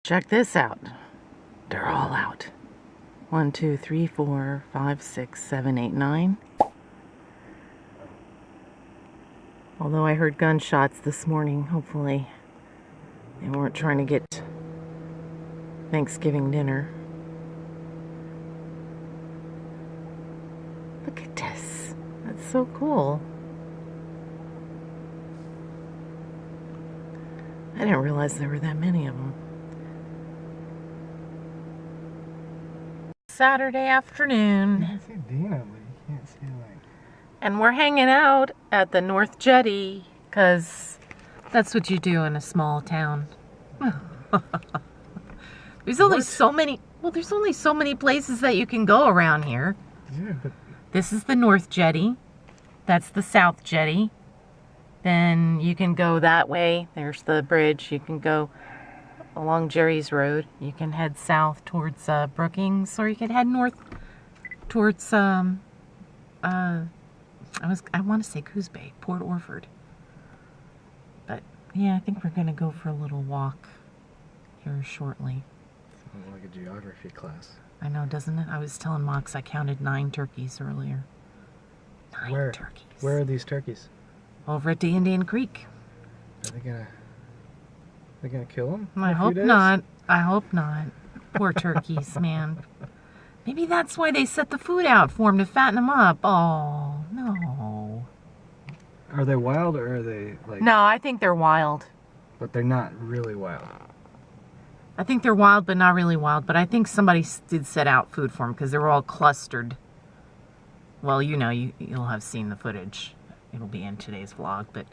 Check this out. They're all out. 1, 2, 3, 4, 5, 6, 7, 8, 9. Although I heard gunshots this morning, hopefully they weren't trying to get Thanksgiving dinner. Look at this. That's so cool. I didn't realize there were that many of them. Saturday afternoon. You can see Dina, but you can't see like... And we're hanging out at the North Jetty, because that's what you do in a small town. There's only so many, there's only so many places that you can go around here. Yeah, but... This is the North Jetty. That's the South Jetty. Then you can go that way. There's the bridge. You can go along Jerry's Road. You can head south towards Brookings, or you can head north towards I want to say Coos Bay, Port Orford. But yeah, I think we're gonna go for a little walk here shortly. Sounds like a geography class. I know, doesn't it? I was telling Mox I counted 9 turkeys earlier. 9 turkeys. Where are these turkeys? Over at the Indian Creek. Are they gonna kill them? I hope not. I hope not. Poor turkeys, man. Maybe that's why they set the food out for them, to fatten them up. Oh, no. Are they wild or are they like... No, I think they're wild. But they're not really wild. I think they're wild, but not really wild. But I think somebody did set out food for them because they were all clustered. Well, you know, you'll have seen the footage. It'll be in today's vlog, but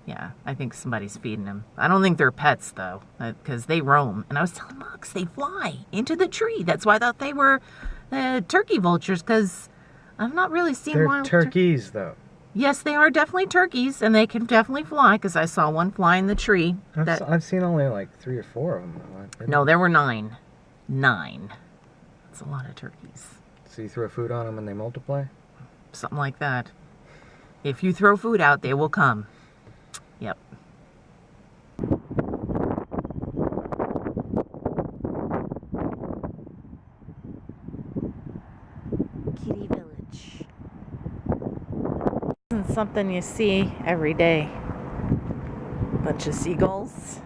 yeah, I think somebody's feeding them. I don't think they're pets, though, because they roam. And I was telling Mox, they fly into the tree. That's why I thought they were turkey vultures, because I've not really seen wild turkeys, though. Yes, they are definitely turkeys, and they can definitely fly, because I saw one fly in the tree. I've seen only like 3 or 4 of them. No, there were 9. 9. That's a lot of turkeys. So you throw food on them and they multiply? Something like that. If you throw food out, they will come. Yep. Kitty Village. Isn't something you see every day. Bunch of seagulls.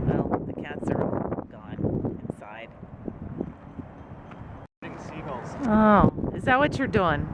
Well, the cats are all gone inside. Seagulls. Oh, is that what you're doing?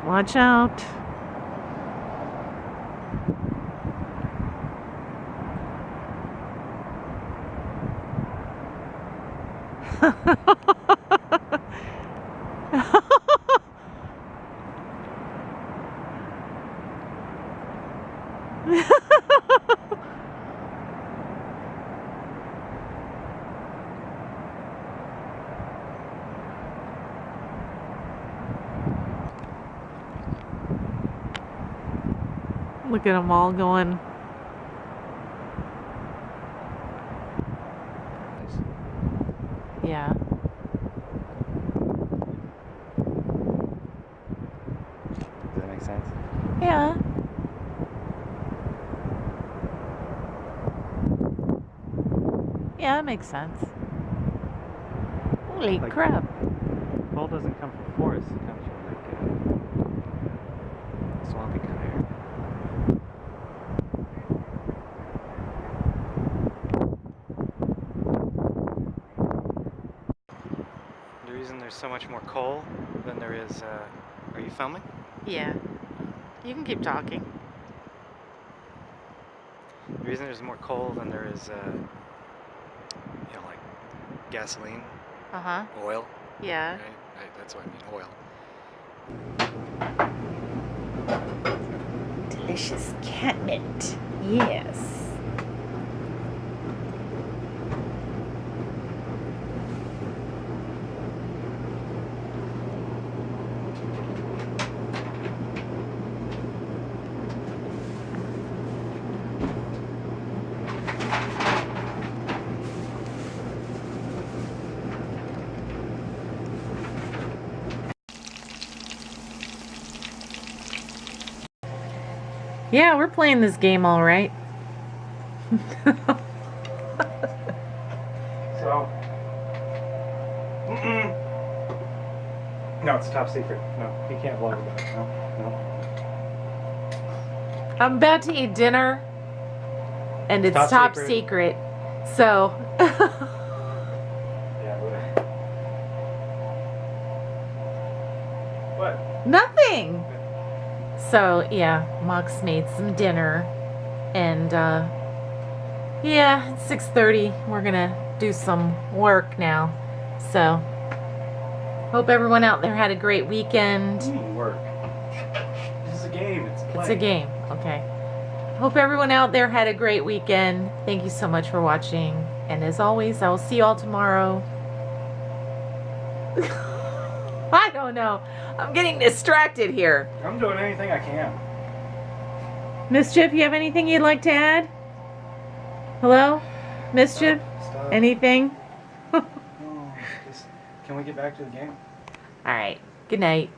Watch out. Look at them all going. Yeah. Does that make sense? Yeah. Yeah, it makes sense. Holy crap. Coal doesn't come from forests, it comes from like swampy kind of area. The reason there's so much more coal than there is, are you filming? Yeah. You can keep talking. The reason there's more coal than there is, like gasoline, oil. Yeah. Right? That's what I mean, oil. Today delicious catmint. Yes. Yeah, we're playing this game all right. So. No, it's top secret. No, he can't vlog about it. No, no. I'm about to eat dinner, and it's Top top secret. secret. So, Yeah, what? nothing. So, yeah, Mox made some dinner, and yeah, it's 6:30. We're gonna do some work now. So, hope everyone out there had a great weekend. Work. This is a game. It's play. It's a game. Okay. Hope everyone out there had a great weekend. Thank you so much for watching. And as always, I will see you all tomorrow. I don't know. I'm getting distracted here. I'm doing anything I can. Mischief, you have anything you'd like to add? Hello? Mischief? Stop. Anything? No, can we get back to the game? All right. Good night.